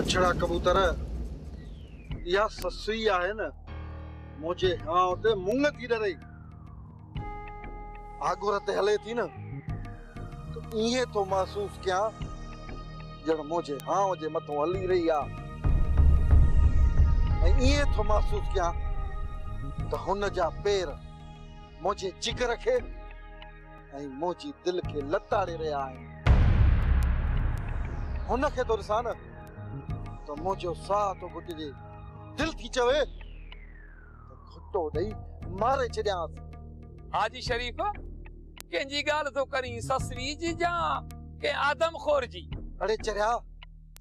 बछड़ा कबूतर या ससुई है न मुझे हाँ ते मुंग थी डरे आगुर ते हले थी न तो ये तो महसूस क्या जड़ मुझे हाँ जे मथो हली रही आ ये तो महसूस क्या तो हुन जा पैर मुझे जिगर खे मुझी दिल के लताड़े रहा है हुन के तो ॾिसां न तो मुझो साह तो घुटजे दिल थी चवे तो घुटो ॾेई मारे छॾियांस। हाजी शरीफ कंहिंजी ॻाल्हि तो करी ससवी जी जा के आदम खोर जी? अरे चरिया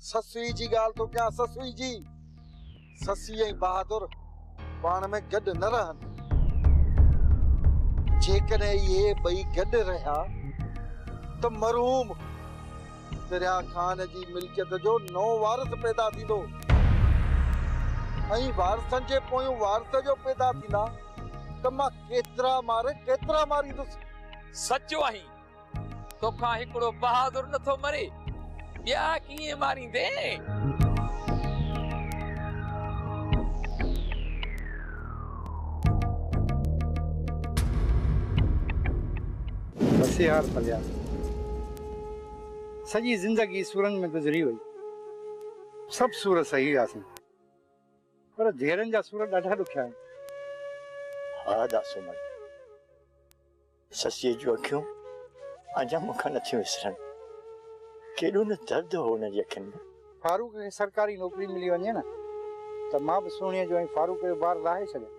ससुई जी ॻाल्हि तो क्या ससुई जी ससी ऐं बहादुर पाण में गॾु न रहनि जेकॾहिं इहे ॿई गॾु रहिया त मरहूम दरिया खान जी मिल्कियत जो नओं वारिस पैदा थींदो ऐं वारिसनि जे पोयूं वारिस जो पैदा थींदा त मां केतिरा मारींदुसि। सचो आहीं तोखां हिकिड़ो बहादुर नथो मरे ॿिया कीअं मारींदे? बस यार फलिया सॼी ज़िंदगी सूरनि में गुज़री वई सभु सूर सही हुआसीं पर धीअरनि जा सूर ॾाढा ॾुखिया आहिनि। हा दासोमल ससीअ जूं अखियूं अञा मूंखां नथियूं विसरनि केॾो न दर्द हो हुनजी अखियुनि में। फारूक खे सरकारी नौकरी मिली वञे न त मां बि सोणीअ जो ऐं फारूक जो ॿार लाहे छॾियां।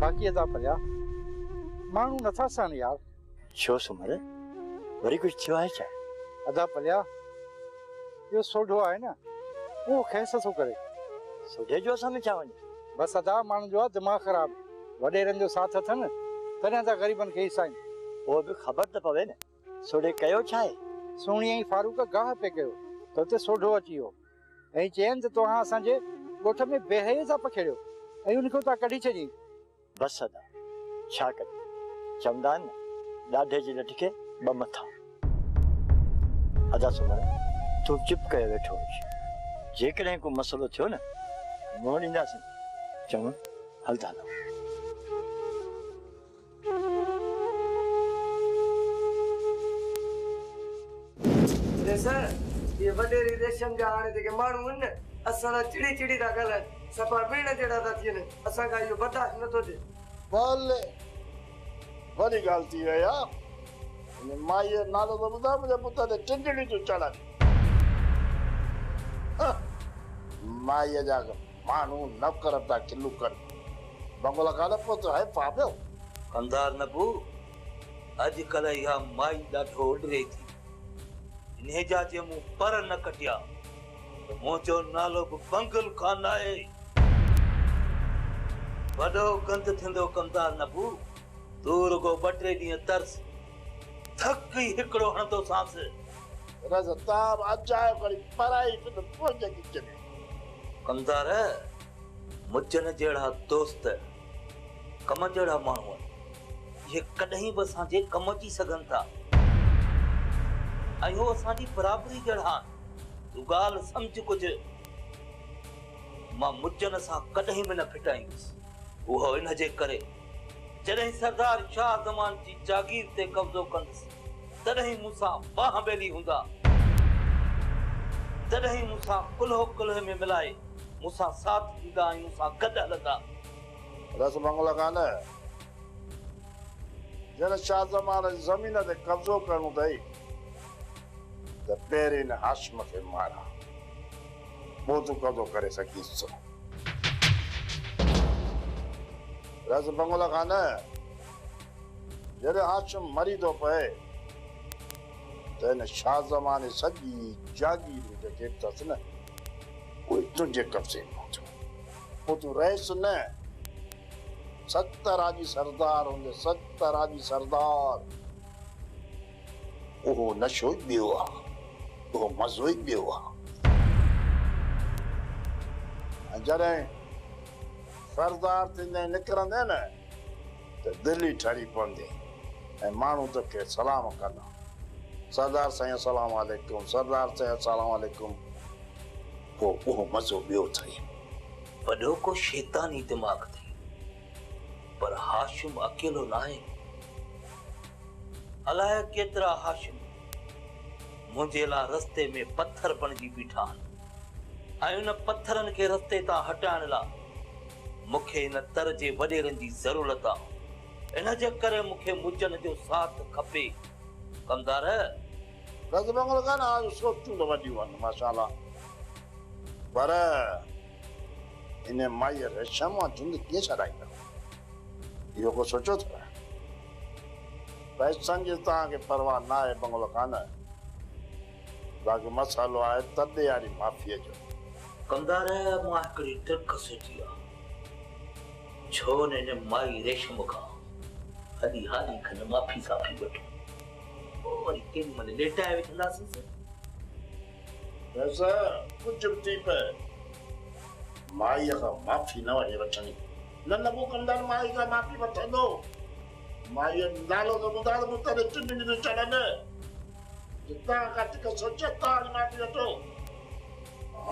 बाक़ी अदा फलिया माण्हू नथा सन यार। छो सुमर वरी कुछ थियो आहे छा? अदा फलिया इहो सोढो आहे न उहो खेस थो करे। सोढे जो असां में छा वञे? बस अदा माण्हू जो आहे दिमाग़ ख़राब वॾेरनि जो साथ अथनि तॾहिं त ग़रीबनि खे हिसा आहिनि। उहो बि ख़बर त पवे न सोढे कयो छा आहे? सोणीअ ऐं फारूक गाह पे कयो त हुते सोढो अची वियो ऐं चयनि त तव्हां असांजे ॻोठ में बेहया सां पखेड़ियो ऐं उनखे तव्हां कढी छॾी। बस अदा छा कजे चवंदा आहिनि न ॾाढे जी लठ खे ॿ मथा। अदा सुमर तूं चुप कयो वेठो हुई जेकॾहिं को मसइलो थियो न मोड़ ॾींदासीं चङो हलंदा हलूं। सर ये वडेरी रेशम जा हाणे जेके माण्हू आहिनि न असां चिड़ी चिड़ी था ॻाल्हाइनि सफ़ा भेण जहिड़ा था थियनि असांखां इहो बर्दाश्त नथो थिए। भले वॾी ॻाल्हि थी वई आहे माईअ नालो त ॿुधाए मुंहिंजे पुट ते टिंडड़ी जो चढ़नि माईअ जा माण्हू नौकर था खिलू कनि बंगला काल पोइ आहे पापियो कंदार नबू अॼुकल्ह इहा माई ॾाढो उॾरे थी इन जा जे मूं पर न कटिया त मुंहिंजो नालो बि बंगल कान आहे। वॾो गंद थींदो कंदार नबू तूं रुगो ॿ टे ॾींहं तरस थक ई हिकिड़ो हणंदो सांस रज़ताब अजायो करी पराई फिर पोइ किच में कंदार मुजन जहिड़ा दोस्त कम जहिड़ा माण्हू आहिनि इहे कॾहिं बि असांजे कम अची सघनि था ऐं उहो असांजी बराबरी जहिड़ा आहिनि तूं ॻाल्हि सम्झ कुझु मां मुजन सां कॾहिं बि न फिटाईंदुसि उहो इनजे करे जॾहिं सरदार शाह ज़मान जी जागीर ते कब्ज़ो कंदुसि तॾहिं मूंसां बाह ॿेली हूंदा तॾहिं मूंसां कुल्हो कुल्हे में मिलाए मूंसां साथ ॾींदा ऐं मूंसां गॾु हलंदा। रस बंगला कान जॾहिं शाह ज़मान जी ज़मीन ते कब्ज़ो करणो अथई त पहिरीं न हाशिम खे मारा पोइ तूं कब्ज़ो करे सघीसि। रस बंगला कान जॾहिं हाशिम मरी थो पए त हिन शाह ज़मान जी सॼी जागीर जेके अथसि न उहे तुंहिंजे कब्ज़े में पोइ तूं रहिसि न 70 आजी सरदार हूंदे 70 आजी सरदार उहो नशो ई ॿियो आहे उहो मज़ो ई ॿियो आहे। जॾहिं सरदार थींदे निकिरंदे न त दिल ई ठरी पवंदी ऐं माण्हू तोखे सलाम कंदा सरदार साईं अस्सलाम वालेकुम, सरदार साईं अस्सलाम वालेकुम। वो मज़ो ॿियो थई। वॾो को शैतानी दिमाग़ थी, पर हाशिम अकेलो न आहे। अलाए केतिरा हाशिम मुंहिंजे लाइ रस्ते में पत्थर बणिजी बीठा आहिनि ऐं उन पत्थरनि खे रस्ते तां हटाइण लाइ मूंखे इन तर जे वॾेरनि जी ज़रूरत आहे। इन जे करे मूंखे मुजन जो साथ खपे। कमदार बस बंगलो का ना सोचूं तो वॾियूं आहिनि माशाअल्लाह, पर इन माई रेशम झुंड कीअं छॾाईंदा इहो को सोचो था? पैसनि जी तव्हांखे परवाह न आहे, बंगलो कान, बाक़ी मसालो आहे तॾे वारी माफ़ीअ जो। कमदार मां हिकिड़ी ट्रिक सोची आहे, छो न इन माई रेशम खां हली हाली खनि माफ़ी साफ़ी वठो, पोइ वरी केॾी महिल लेटाए वेठंदासीं। वैसे कुझु बि थी पए माईअ खां माफ़ी न वठी वठणी। न न वो कमदार माई खां माफ़ी वठंदो, माईअ नालो त ॿुधाए मूं तॾहिं टिनि ॾींहंनि छॾनि जितां खां टिक सोचे तां माफ़ी वठो।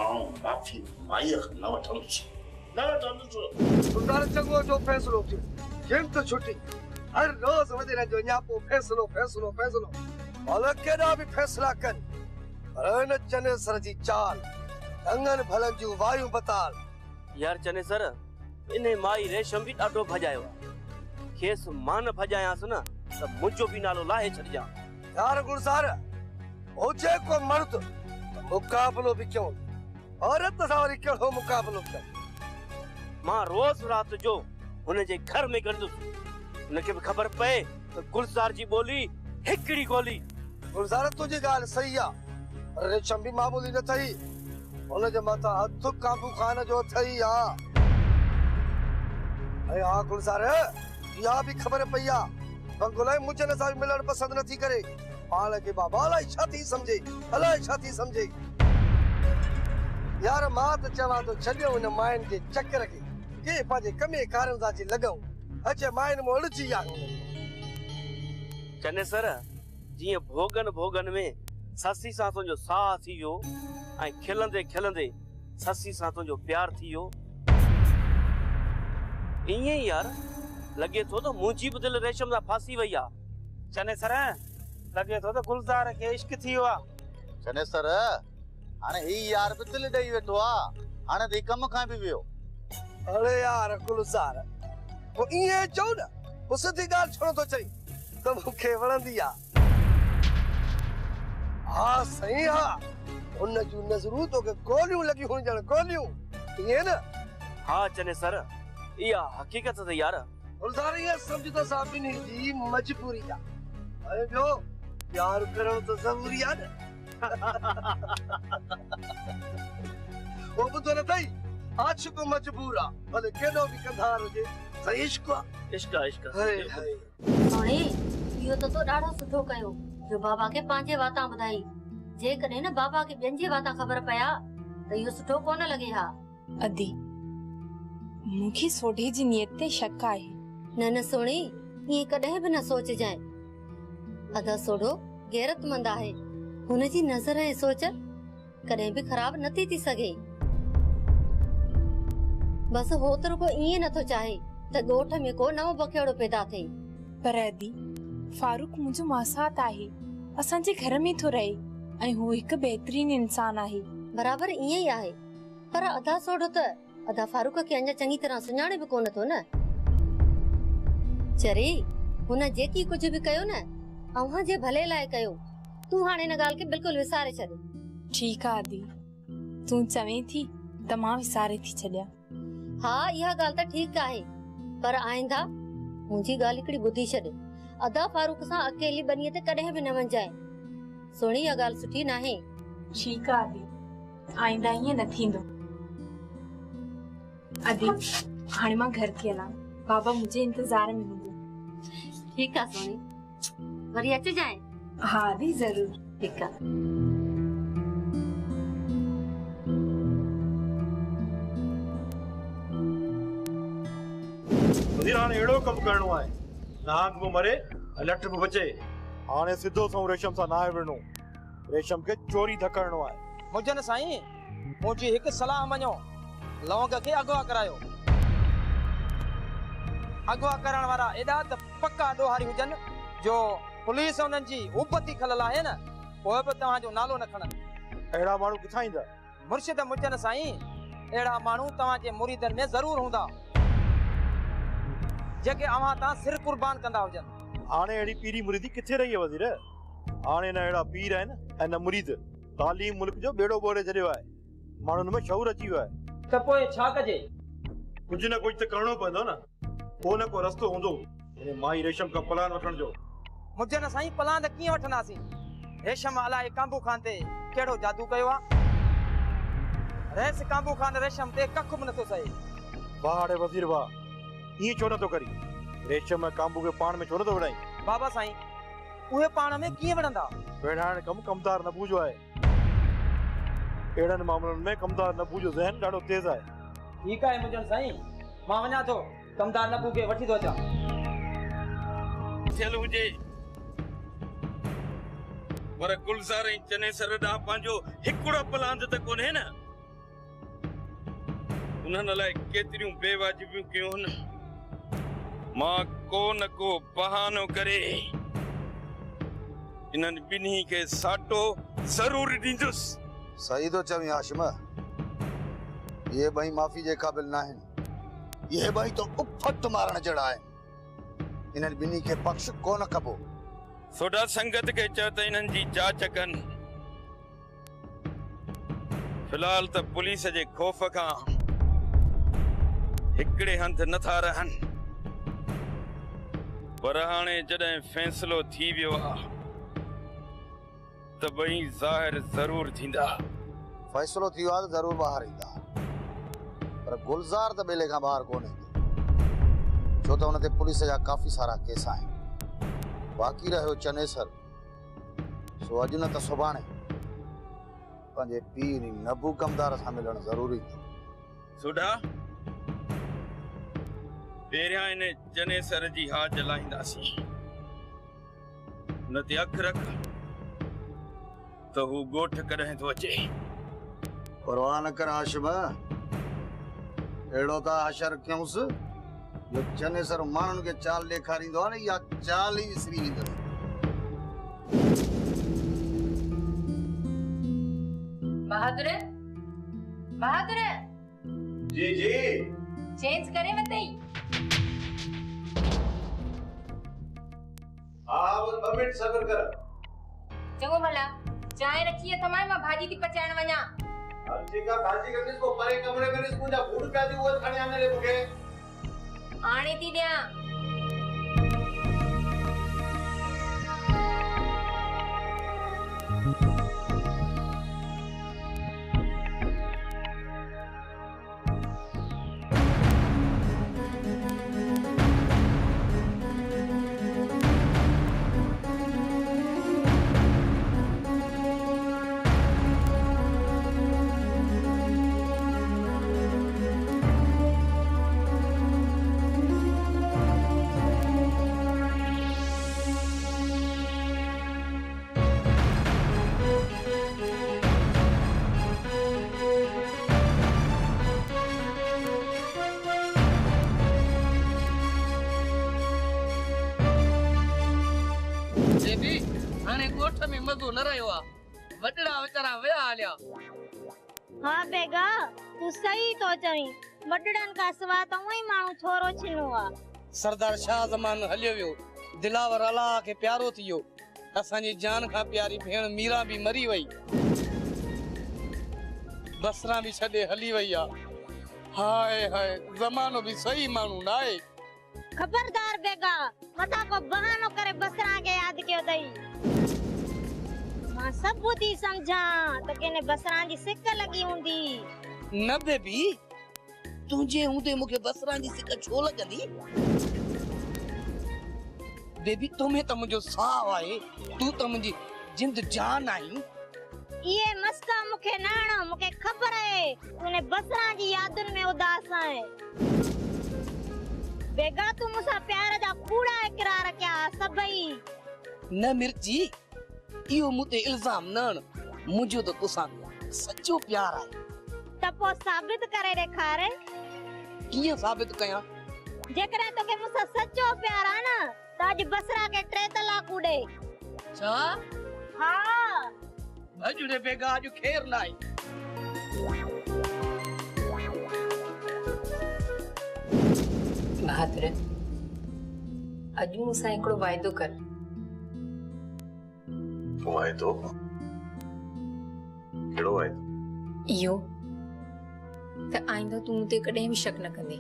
ऐं माफ़ी माईअ खां न वठंदुसि, न वठंदुसि। गुलज़ार चङो जो फ़ैसिलो थियो, हिम्मत छुटी, हर रोज़ वॾेरनि जो न्यापो फ़ैसिलो फ़ैसिलो फ़ैसिलो। भले केॾा बि फ़ैसिला कनि, पर हिन चनेसर जी चाल, टंगनि भलनि जूं वायूं बताल। यार चनेसर, इन माई रेशम भी ॾाढो भॼायो आहे। खेसि मां न भॼायांसि न त मुंहिंजो बि नालो लाहे छॾिजां। यार गुलज़ार, हुजे को मर्द मुक़ाबलो बि कयूं, औरत सां वरी कहिड़ो मुक़ाबलो कयूं। मां रोज़ राति जो हुन जे घर में गंदुसि, हुनखे बि ख़बर पए त गुलज़ार जी ॿोली हिकिड़ी ॻोल्ही। गुलज़ार तुंहिंजी ॻाल्हि सही आहे, पर रेशम बि मामूली न थई, हुन जे मथां हथु काबू खान जो अथई आहे। ऐं हा गुलज़ार, इहा बि ख़बर पई आहे बंगुलाई मुंहिंजे सां मिलणु पसंदि नथी करे। पाण खे बाबा अलाए छा थी सम्झे, अलाए छा थी सम्झे। यार मां त चवां थो छॾियो हिन माइनि जे चकर खे, के पंहिंजे कमे कारनि सां जी लॻऊं, अचे माइनि में उलझी आहे। चनेसर, जीअं भोगन भोगन में ससी सां तुंहिंजो साह थी वियो ऐं खिलंदे खिलंदे ससी सां तुंहिंजो प्यार थी वियो, ईअं ई यार लॻे थो त मुंहिंजी बि दिलि रेशम सां फासी वई आहे। चनेसर, लॻे थो त गुलज़ार खे इश्क थी वियो आहे। चनेसर, हाणे ही यार बि दिलि ॾेई वेठो आहे, हाणे त कम खां बि वियो। अरे यार गुलज़ार, पोइ ईअं चओ न, पोइ सिधी ॻाल्हि छो थो चई त मूंखे वणंदी आहे। हा सही हा, हुन जूं नज़रूं तोखे गोलियूं लॻियूं हुजण, गोलियूं, ईअं न? हा चनेसर, इहा हक़ीक़त त यार। गुलज़ार, इहा सम्झ त असां ॿिन्ही जी मजबूरी आहे, ऐं ॿियो प्यार करणु त ज़रूरी आहे न। वो ॿुधो न अथई, आशिक़ मजबूर आहे, भले केॾो बि कंधार हुजे, सही इश्क आहे। इश्क आहे, इश्क हाय हाय। हाणे इहो त तो ॾाढो सुठो कयो जो बाबा खे पंहिंजे वाता ॿुधाई। जेकॾहिं न बाबा खे ॿियनि जे वाता ख़बर पया त इहो सुठो कोन लॻे हा। अदी, मूंखे सोढे जी नियत ते शक आहे। न न सोणी, ईअं कॾहिं बि न सोचजांइ। अदा सोढो गैरतमंद आहे, हुन जी नज़र ऐं सोच कॾहिं बि ख़राब नथी थी सघे। बस हो त रुगो ईअं नथो चाहे त ॻोठ में को नओं बखेड़ो पैदा थिए। पर अदी, फारूक मुंहिंजो मासात आहे, असांजे घर में थो रहे ऐं हू हिकु बहितरीन इंसान आहे। बराबर ईअं ई आहे, पर अदा सोढो त अदा फारूक खे अञा चङी तरह सुञाणे बि कोन थो न। चरे, हुन जेकी कुछ भी कयो न, अव्हां जे भले लाइ कयो। तू हाणे इन ॻाल्हि खे बिल्कुलु विसारे छॾ। ठीक आहे आदि, तू चवें थी त मां विसारे थी छॾियां। हा, इहा ॻाल्हि त ठीक आहे, पर आइंदा मुंहिंजी ॻाल्हि हिकिड़ी ॿुधी छॾ। अदा फारूक सां अकेली बनीअ ते कॾहिं बि न वञजाए। सुणी, इहा ॻाल्हि सुठी नाहे। ठीक आहे आदि, आइंदा ईअं न थींदो। अदी, हाणे मां घर थी हलां, बाबा मुंहिंजे इंतज़ार में हूंदो। ठीक आहे सोनी, वरी अचिजांइ। हा आदि, ज़रूर। ठीक आहे। वज़ीर, हाणे अहिड़ो कमु करणो आहे, नाग बि मरे, लठ बि बचे। हाणे सिधो सो रेशम सा ना विणो रेशम के चोरी धकरणो है मुजन साईं मुझी एक सलाह मञो लौंग के अगवा करायो अगवा करण वारा एडा त पक्का डोहारी हुजन जो पुलिस उनन जी उपति खलल है न कोई भी तवा जो नालो न खणन एड़ा मानू किथा इंदा मुर्शिद मुजन साईं एड़ा मानू तवा जे मुरीदन में जरूर हुंदा जेके अवा ता सिर कुर्बान कंदा हुजन हाणे एड़ी पीरी मुरीदी किथे रही है वजीर हाणे न एड़ा पीर है न मुरीद तालीम मुल्क जो बेड़ो बोरे जरियो है मानून में शऊर अची वियो है त पोए छा कजे कुछ न कुछ त करणो पवंदो न को न को रस्तो हुंदो इन माई रेशम का प्लान वठण जो मुजन साईं प्लान त कीअं वठंदासीं रेशम अलाए कांबू खान ते केड़ो जादू कयो आ रेस कांबू खान रेशम ते कख भी नथो सहे वाह वजीर वाह ये छो नथो करी रेशम कांबू के पान में छो नथो विढ़ाई बाबा साईं उहे पान में कीअं विढ़ंदा विढ़ाइण कम कमदार नबू जो है एड़न मामलन में कमदार नबू जो ज़हन ॾाढो तेज है ठीक है मुजन साईं मां वञा थो कमदार नबू के वठी थो अचां थियल हुजे पर गुलज़ार ऐं चने सर ॾांहुं पंहिंजो हिकिड़ो प्लान त कोन्हे न उन्हनि लाइ केतिरियूं बेवाजिबियूं कयूं न मां को न को बहानो करे इन्हनि ॿिन्ही खे साटो ज़रूर ॾींदुसि सही तो चवी हाशिम ये भाई माफी जे काबिल ना है ये भाई तो उफत मारण जड़ा है इन्हनि बिनी के पक्ष को न कबो सोडा संगत के चयो त इन्हनि जी जांच कनि फिलहाल त पुलिस जे खौफ़ खां हिकिड़े हंध नथा रहनि पर हाणे जॾहिं फ़ैसिलो थी वियो आहे त ॿई ज़ाहिर ज़रूर थींदा फैसलो थी वियो आहे त ज़रूर ॿाहिरि ईंदा पर गुलज़ार त ॿेले खां ॿाहिरि कोन ईंदो छो त हुन ते पुलिस जा काफ़ी सारा केस आहिनि बाक़ी रहियो चनेसर सो अॼु न त सुभाणे पंहिंजे पीर नबू कमदार सां मिलणु ज़रूरी सुडा पहिरियां इन चनेसर जी हाज लाहींदासीं न ते अखि रख तो हू गोठ कॾहिं थो अचे परवाह न कर हाशिम अहिड़ो त हशर कयूंसि जो चनेसर माण्हुनि खे चाल ॾेखारींदो आहे न इहा चाल ई विसरी वेंदसि बहादुर बहादुर जी जी चेंज करे वतई हाँ बस 2 मिनट सब्र कर चङो भला चाय रखी है तमाम मां भाजी थी पचाइण वञा अब ठीक है भाजी करनी इसको परे कमरे में इसको जा फूड पे दी वो खाने आने ले मुझे आने थी ॾियां गोठ में मज़ो न रहियो आहे वॾड़ा वीचारा विया हलिया हाँ बेगा तू सही तो चवी वॾड़नि खां सवाइ त उहो ई माण्हू थोरो छिनो आहे सरदार शाह ज़मान हलियो वियो दिलावर अलाह खे प्यारो थी वियो असांजी जान खां प्यारी भेण मीरा भी मरी वई बसरा भी छॾे हली वई आहे हाय हाय ज़मानो भी सही माण्हू न आहे खबरदार बेगा मथा को बहानो करे बसरा के याद कयो अथई मां सब बुधी समझा त केने बसरा जी सिक लगी हूंदी न बेबी तुझे हूंदे मूंखे बसरा जी सिक छो लॻंदी बेबी तुम्हें त मुंहिंजो साह आहे तू त मुंहिंजी जिंद जान आई ये मस्का मूंखे न हणो मूंखे ख़बर आहे तूने बसरा जी यादुनि में उदास आहे बेगा तू मुसा प्यार जा कूड़ा इकरार कया सभई न मिर्ची इहो मुते इल्जाम न मुझो तो तुसां सच्चो प्यार आहे त पोइ साबित करे ॾेखारे कीअं साबित कयां जेकॾहिं तोखे मूंसां सच्चो प्यार आहे न त अॼु बसरा खे 3 तलाक ॾे छा हा अॼु रे बेगा अॼु खेर लाई बहादुर अॼु मूंसां हिकिड़ो वाइदो कर वाइदो कहिड़ो वाइदो इहो त आईंदा तूं मूं ते कॾहिं बि शक न कंदे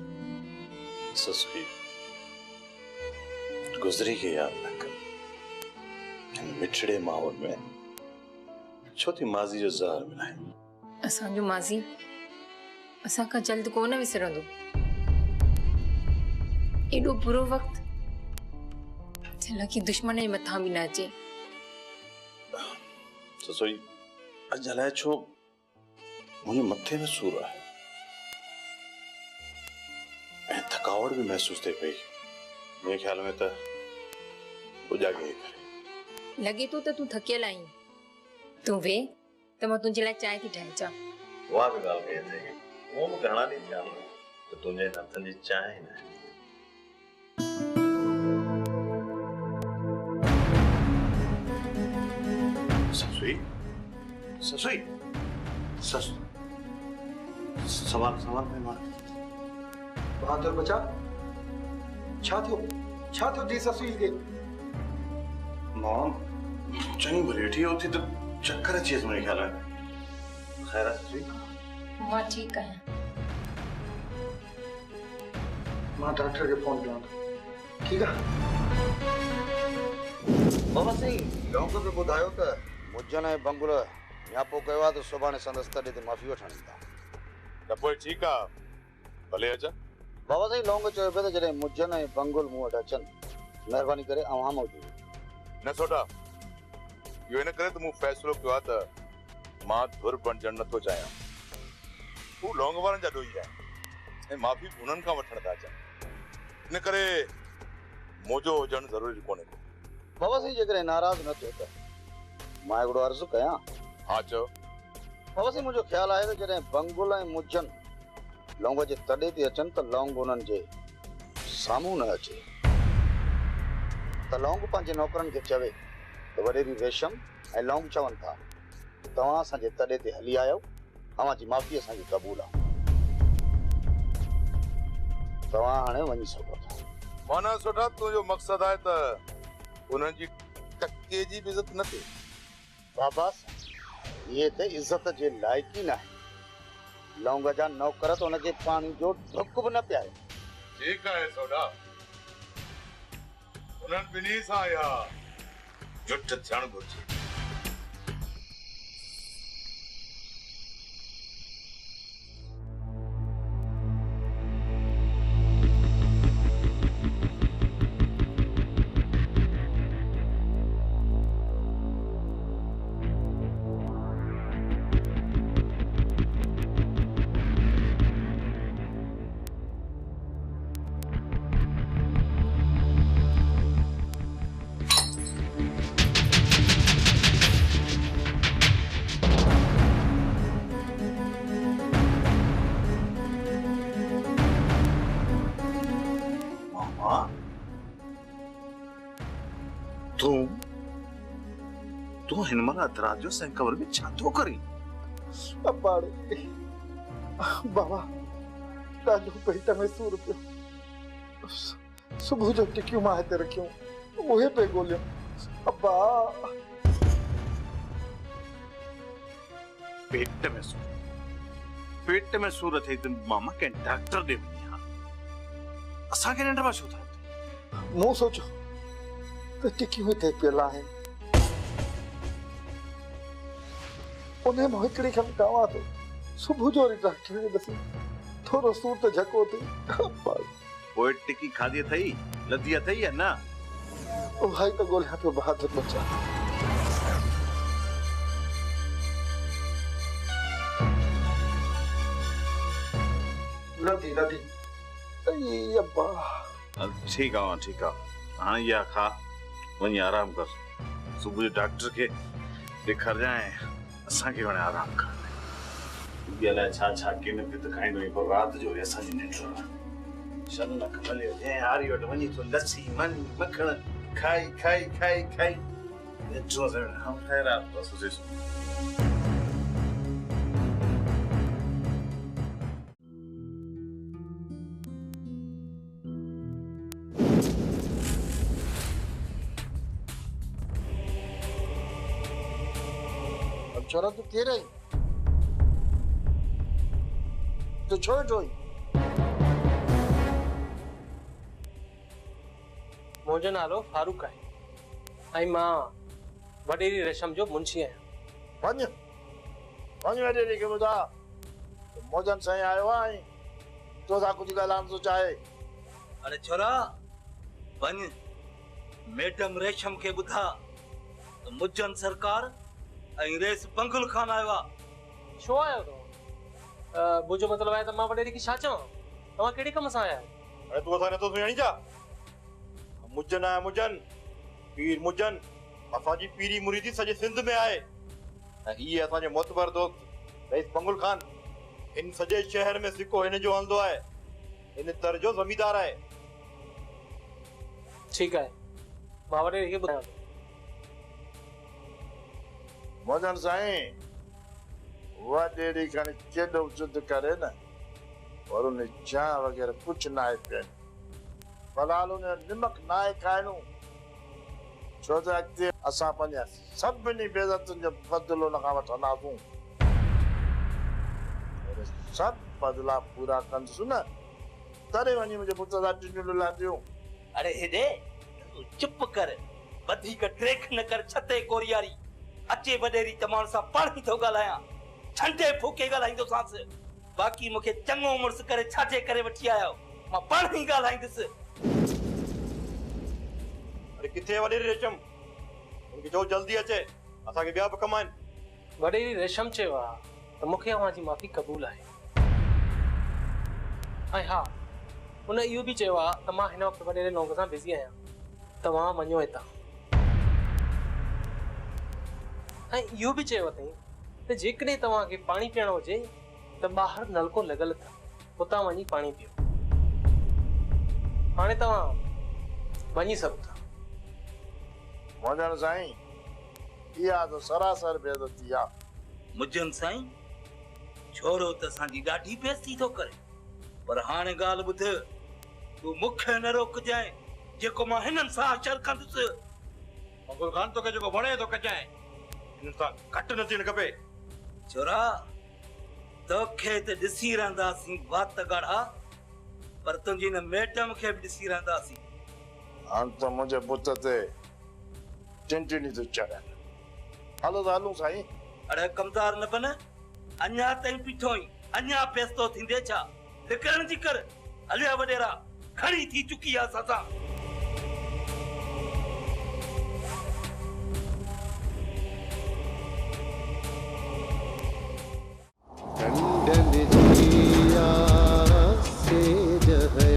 ससुरी गुज़री खे याद न कर इन मिठड़े माहौल में छो थी माज़ी जो ज़हर मिलाए असांजो माज़ी असां खां जल्द कोन विसरंदो एॾो बुरो वक़्तु जंहिं की दुश्मन जे मथां बि न अचे ससुरी अॼु अलाए छो मुंहिंजे मथे में सूर आहे ऐं थकावट भी महसूस थे पई मेरे ख्याल में त उजागे करे लगे तो तूं थकियल आहीं तूं वे त मां तुंहिंजे लाइ चांहि थी ठाहे अचां वाह भी गाल कही थे वो मैं घणा ॾींहं थिया तो तुंहिंजे हथनि जी चांहि न ससुई ससुई सस सवाल में मार बहादुर बचा छा थियो दी ससुई खे मॉम चंगी बलेठी होती तो चक्कर अची वियसि मुंहिंजे ख्याल में ख़ैर आहे ससुई मां ठीकु आहियां मां डॉक्टर खे फोन कयां ठीकु आहे बाबा सिंह लोग बि ॿुधायो त मुजन ऐं बंगुल न्यापो कयो आहे त सुभाणे संदसि तॾहिं ते माफ़ी वठण ईंदा त पोइ ठीकु आहे भले अच बाबा साईं लौंग चयो पियो त जॾहिं मुजन ऐं बंगुल मूं वटि अचनि महिरबानी करे अव्हां मौजूदु न सोटा इहो इन करे त मूं फ़ैसिलो कयो आहे त मां धुर बणजणु नथो चाहियां हू लौंग वारनि जा ॾोही आहिनि ऐं माफ़ी उन्हनि खां वठण था चाहिनि इन करे मोजो हुजणु ज़रूरी कोन्हे को बाबा साईं जेकॾहिं नाराज़ न थियो त मां हिकिड़ो अर्ज़ु कयां हा चओ बाबा साईं मुंहिंजो ख़्यालु आहे त जॾहिं बंगुल ऐं मुजन लौंग जे तॾे ते अचनि त लौंग उन्हनि जे साम्हूं न अचे त लौंग पंहिंजे नौकरनि खे चवे त वॾेरी रेशम ऐं लौंग चवनि था तव्हां असांजे तॾे ते हली आयो तव्हांजी माफ़ी असांजी क़बूल आहे तव्हां हाणे वञी सघो था माना सुठा तुंहिंजो मक़सदु आहे त उन्हनि जी टके जी बि इज़त न थिए बाबा ये ते इज्जत जे लाइक़ ई न आहे लौंग जा नौकर तो उनके पानी जो ढुक भी न पियारे ठीक है सोडा उन्हनि ॿिन्ही सां या जुट थियणु घुरिजे तू हिनमल अतराज जो संकवर में छातो करी अब्बाड़े बाबा ॾाढो पेट में सूर पियो सुबुह जो टिकियूं मां हिते रखियूं उहे पे ॻोल्हियूं अब्बा पेट में सूर अथई त मामा के डॉक्टर ॾे वञी असांखे नंढा छो था मूं सोचो त टिकियूं हिते पियल आहिनि उन्हें मां हिकिड़ी खम कवां थो सुबुह जो वरी डॉक्टर खे ॾिसी थोरो सूर त झको थी पोइ टिकी खाधी अथई लधी अथई या न उहा ई त ॻोल्हियां पियो बहादुर बचा लधी अई अब्बा ठीक आहे हाणे इहा खा वञी आराम कर सुबुह जो डॉक्टर के ॾेखार जाए असांखे वणे आराम कर ॿी अलाए छा छा किन पित खाईंदो हुई पर राति जो असांजी निंड शन न खमले जंहिं हारी वटि वञी थो लस्सी मानी मखण खाई खाई खाई खाई एतिरो हम ख़ैरात बसि छोरा तू तेरा ही तो छोड़ दो मुंहिंजो नालो फारूक आहे ऐं मां वडेरी रेशम जो मुंशी आहियां। वञ वडेरी खे ॿुधा मौजन साईं आयो आहे तो सा कुछ ॻाल्हाइण थो चाहे। अरे छोरा वञ मैडम रेशम खे ॿुधा त मुजन सरकार ऐं रेस बंगुल खान आयो आहे। छो आयो तव्हां? मुंहिंजो मतिलबु आहे त मां वडेरी खे छा चवां? तव्हां कहिड़े कम सां आया आहियो? अरे तू असां नथो सुञाणी छा? मुजन आहे मुजन पीर मुजन असांजी पीरी मुरीदी सॼे सिंध में आहे ऐं हीअ असांजो मोतबर दोस्त रईस बंगुल खान हिन सॼे शहर में सिको हिन जो हलंदो आहे हिन तर जो ज़मींदार आहे। ठीकु आहे मां वडेरी खे ॿुधायां थो। मौजन साईं वडेरी खणी केॾो जुद करे न और उन चाह वग़ैरह कुछ ना आहे पियो फिलहाल उन निमक ना आहे खाइणो छो त अॻिते असां पंहिंजा सभिनी बेइज़तुनि जो बदिलो हुन खां वठंदासूं सभु बदिला पूरा कंदुसि न तॾहिं वञी मुंहिंजे पुट सां टिंडियूं लादियूं। अरे हेॾे चुप कर वधीक ट्रेक न कर छते कोरियारी अचे वडेरी तमाम सां पाणी थो ॻाल्हायां ठंडे फूके ॻाल्हाईंदो सांस बाक़ी मूंखे चङो मुड़ुस करे छाजे करे वठी आयो मां पाण ई ॻाल्हाईंदुसि। अरे किथे वडेरी रेशम उनखे जो जल्दी अचे असांखे ॿिया बि कम आहिनि। वडेरी रेशम चयो आहे त मूंखे अव्हांजी माफ़ी क़बूल आहे ऐं हा उन इहो बि चयो आहे त मां हिन वक़्तु वडेरे नौक सां बिज़ी आहियां तव्हां वञो हितां ऐं इहो बि चयो अथई त जेकॾहिं तव्हांखे पाणी पीअणो हुजे त ॿाहिरि नलको लॻल अथव हुतां वञी पाणी पीओ। हाणे तव्हां वञी सघो था। मौजन साईं इहा त सरासर बेइज़ती आहे। मुजन साईं छोरो त असांजी ॾाढी बेइज़ती थो करे पर हाणे ॻाल्हि ॿुध तूं मूंखे न रोकजांइ जेको मां हिननि सां अचर कंदुसि। बंगुल खान तोखे जेको वणे थो कजांइ हिन सां घटि न थियणु खपे। छोरा तोखे त ॾिसी रहंदासीं वात ॻाढ़ा पर तुंहिंजी न मैडम खे बि ॾिसी रहंदासीं। हाणे त मुंहिंजे पुट ते टिंटिनी थो चढ़नि हलो त हलूं साईं। अड़े कमदार न बन अञा ताईं बीठो ई अञा फ़ैसिलो थींदे छा फिकरण जी कर हलिया वडेरा खणी थी चुकी आहे असां सां।